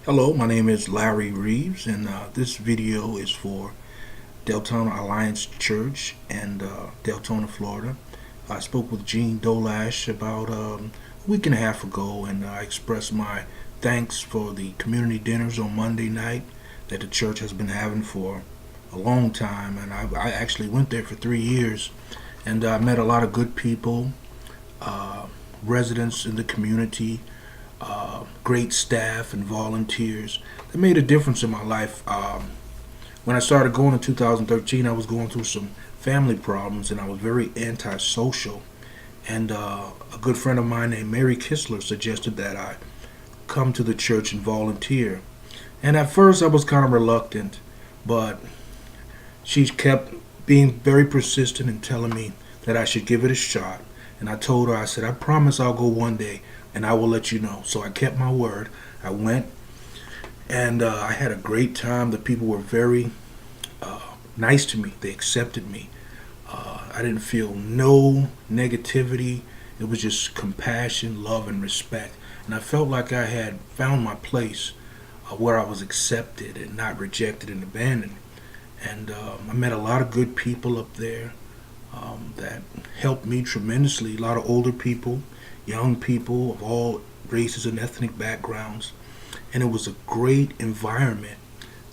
Hello, my name is Larry Reeves, and this video is for Deltona Alliance Church and Deltona, Florida. I spoke with Gene Dolash about a week and a half ago, and I expressed my thanks for the community dinners on Monday night that the church has been having for a long time. And I actually went there for 3 years, and I met a lot of good people, residents in the community, great staff and volunteers that made a difference in my life. When I started going in 2013, I was going through some family problems and I was very antisocial. And a good friend of mine named Mary Kistler suggested that I come to the church and volunteer. And at first I was kind of reluctant, but she kept being very persistent and telling me that I should give it a shot. And I told her, I said, I promise I'll go one day and I will let you know. So I kept my word. I went and I had a great time. The people were very nice to me. They accepted me. I didn't feel no negativity. It was just compassion, love, and respect. And I felt like I had found my place where I was accepted and not rejected and abandoned. And I met a lot of good people up there that helped me tremendously. A lot of older people, young people of all races and ethnic backgrounds. And it was a great environment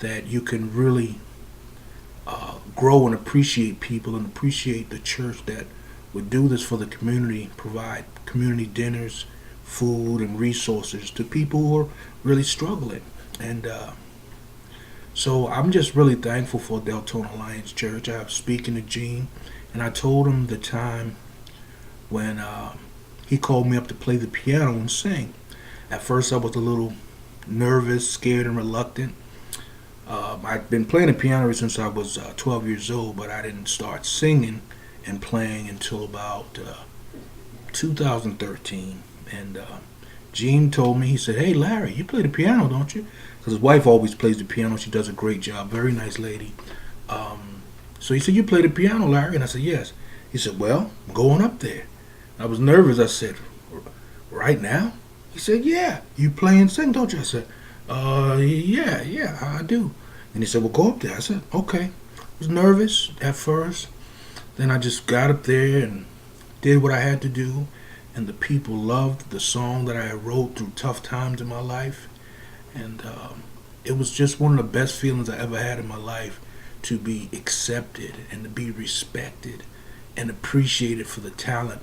that you can really grow and appreciate people and appreciate the church that would do this for the community, provide community dinners, food, and resources to people who are really struggling. And so I'm just really thankful for Deltona Alliance Church. I was speaking to Gene, and I told him the time when he called me up to play the piano and sing. At first I was a little nervous, scared, and reluctant. I'd been playing the piano since I was 12 years old, but I didn't start singing and playing until about 2013. And Gene told me, he said, "Hey Larry, you play the piano, don't you?" Because his wife always plays the piano. She does a great job. Very nice lady. So he said, "You play the piano, Larry?" And I said, "Yes." He said, "Well, I'm going up there." I was nervous. I said, "Right now?" He said, "Yeah, you play and sing, don't you?" I said, yeah, I do." And he said, "Well, go up there." I said, "Okay." I was nervous at first. Then I just got up there and did what I had to do. And the people loved the song that I wrote through tough times in my life. And it was just one of the best feelings I ever had in my life, to be accepted and to be respected and appreciated for the talent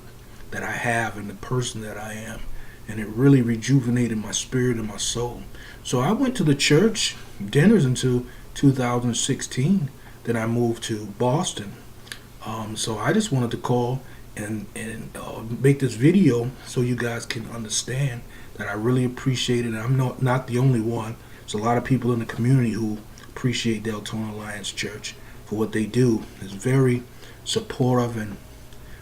that I have and the person that I am. And it really rejuvenated my spirit and my soul. So I went to the church dinners until 2016. Then I moved to Boston. So I just wanted to call and make this video so you guys can understand that I really appreciate it. And I'm not the only one. There's a lot of people in the community who appreciate Deltona Alliance Church for what they do. It's very supportive and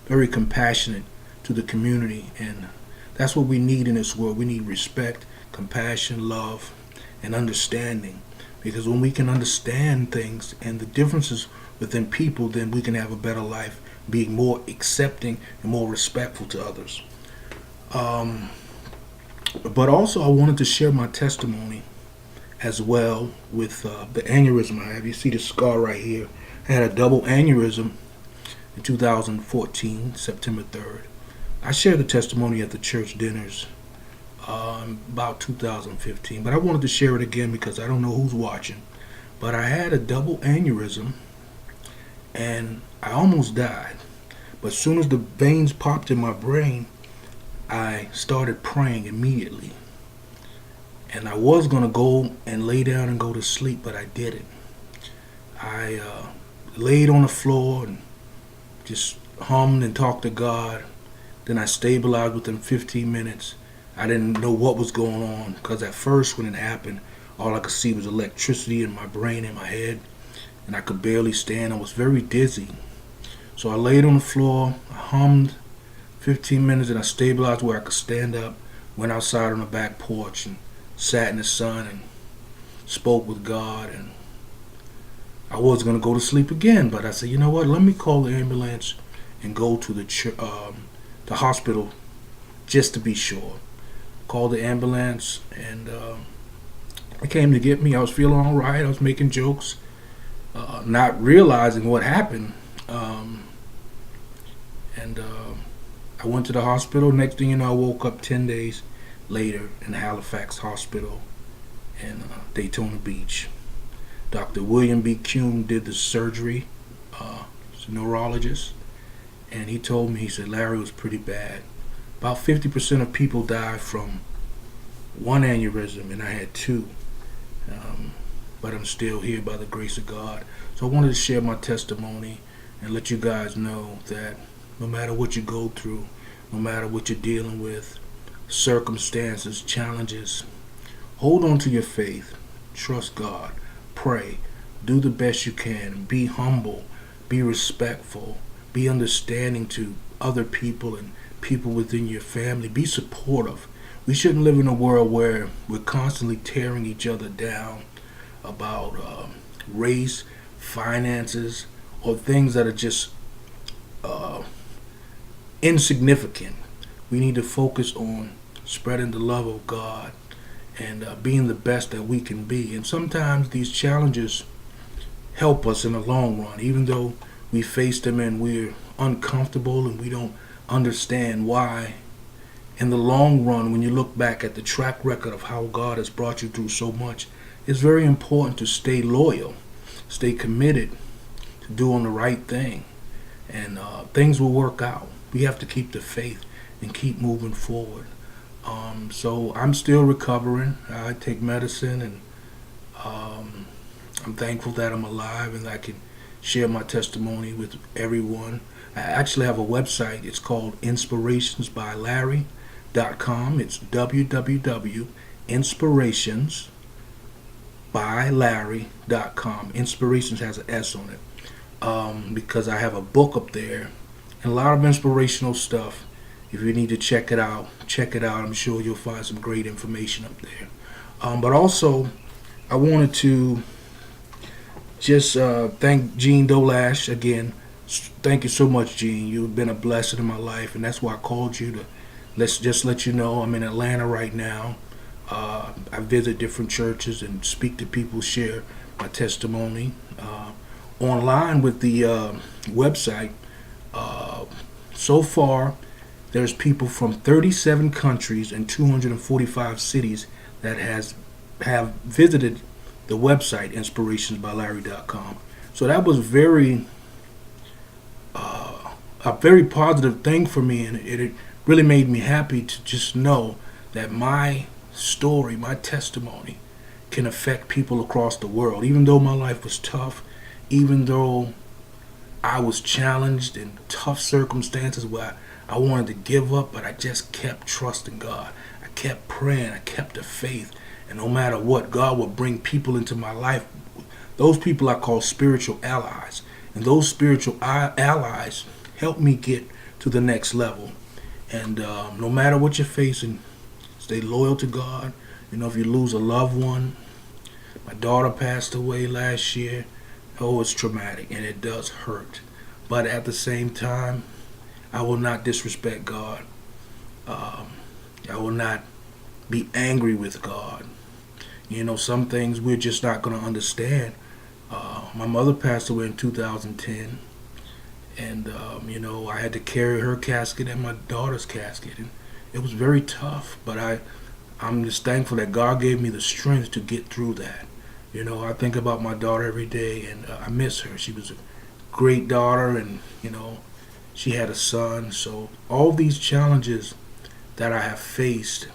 very compassionate to the community, and that's what we need in this world. We need respect, compassion, love, and understanding, because when we can understand things and the differences within people, then we can have a better life, being more accepting and more respectful to others. But also I wanted to share my testimony as well with the aneurysm I have. You see the scar right here. I had a double aneurysm in 2014, September 3rd. I shared the testimony at the church dinners about 2015, but I wanted to share it again because I don't know who's watching. But I had a double aneurysm and I almost died. But as soon as the veins popped in my brain, I started praying immediately. And I was going to go and lay down and go to sleep, but I didn't. I laid on the floor and just hummed and talked to God. Then I stabilized within 15 minutes. I didn't know what was going on, because at first when it happened, all I could see was electricity in my brain and my head, and I could barely stand. I was very dizzy. So I laid on the floor, I hummed 15 minutes, and I stabilized where I could stand up, went outside on the back porch and sat in the sun and spoke with God. And I was going to go to sleep again, but I said, you know what, let me call the ambulance and go to the hospital just to be sure. Called the ambulance and They came to get me. I was feeling all right. I was making jokes, not realizing what happened. Um, and I went to the hospital. Next thing you know, I woke up 10 days later in Halifax Hospital in Daytona Beach. Dr. William B. Kuhn did the surgery. He's a neurologist. And he told me, he said, Larry, was pretty bad. About 50% of people die from one aneurysm, and I had two. But I'm still here by the grace of God. So I wanted to share my testimony and let you guys know that no matter what you go through, no matter what you're dealing with, circumstances, challenges, hold on to your faith. Trust God. Pray. Do the best you can. Be humble. Be respectful. Be understanding to other people and people within your family. Be supportive. We shouldn't live in a world where we're constantly tearing each other down about race, finances, or things that are just insignificant. We need to focus on spreading the love of God and being the best that we can be. And sometimes these challenges help us in the long run, even though we face them and we're uncomfortable and we don't understand why. In the long run, when you look back at the track record of how God has brought you through so much, it's very important to stay loyal, stay committed to doing the right thing, and things will work out. We have to keep the faith and keep moving forward. So I'm still recovering. I take medicine, and I'm thankful that I'm alive and I can share my testimony with everyone. I actually have a website. It's called inspirationsbylarry.com. It's www.inspirationsbylarry.com. Inspirations has an S on it, because I have a book up there and a lot of inspirational stuff. If you need to check it out, check it out. I'm sure you'll find some great information up there. But also, I wanted to just thank Gene Dolash again. Thank you so much, Gene. You've been a blessing in my life, and that's why I called you to let you know I'm in Atlanta right now. I visit different churches and speak to people, share my testimony online with the website. So far, there's people from 37 countries and 245 cities that have visited the website inspirationsbylarry.com. So that was a very positive thing for me, and it really made me happy to just know that my story, my testimony, can affect people across the world. Even though my life was tough, even though I was challenged in tough circumstances where I wanted to give up, but I just kept trusting God. I kept praying. I kept the faith. And no matter what, God would bring people into my life. Those people I call spiritual allies. And those spiritual allies help me get to the next level. And no matter what you're facing, stay loyal to God. You know, if you lose a loved one, my daughter passed away last year. Oh, it's traumatic and it does hurt. But at the same time, I will not disrespect God. I will not be angry with God. You know, some things we're just not going to understand. My mother passed away in 2010. And, I had to carry her casket and my daughter's casket. And it was very tough. But I'm just thankful that God gave me the strength to get through that. You know, I think about my daughter every day, and I miss her. She was a great daughter, and, she had a son. So all these challenges that I have faced,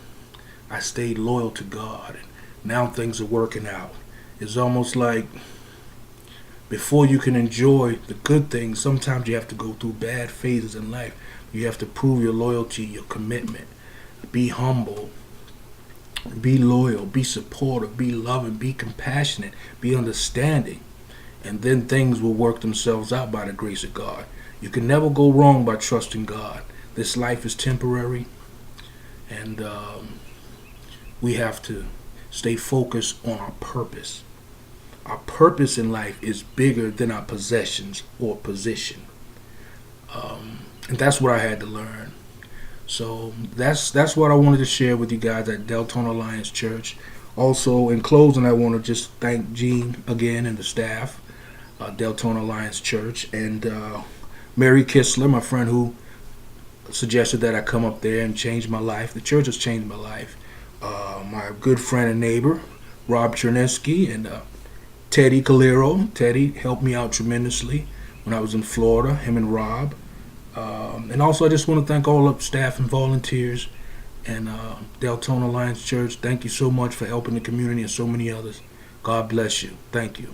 I stayed loyal to God. And now things are working out. It's almost like before you can enjoy the good things, sometimes you have to go through bad phases in life. You have to prove your loyalty, your commitment. Be humble. Be loyal, be supportive, be loving, be compassionate, be understanding. And then things will work themselves out by the grace of God. You can never go wrong by trusting God. This life is temporary, and we have to stay focused on our purpose. Our purpose in life is bigger than our possessions or position. And that's what I had to learn. So that's what I wanted to share with you guys at Deltona Alliance Church. Also, in closing, I want to just thank Gene again and the staff, Deltona Alliance Church, and Mary Kistler, my friend who suggested that I come up there and change my life. The church has changed my life. My good friend and neighbor, Rob Chernesky, and Teddy Calero. Teddy helped me out tremendously when I was in Florida, him and Rob. And also, I just want to thank all the staff and volunteers and Deltona Alliance Church. Thank you so much for helping the community and so many others. God bless you. Thank you.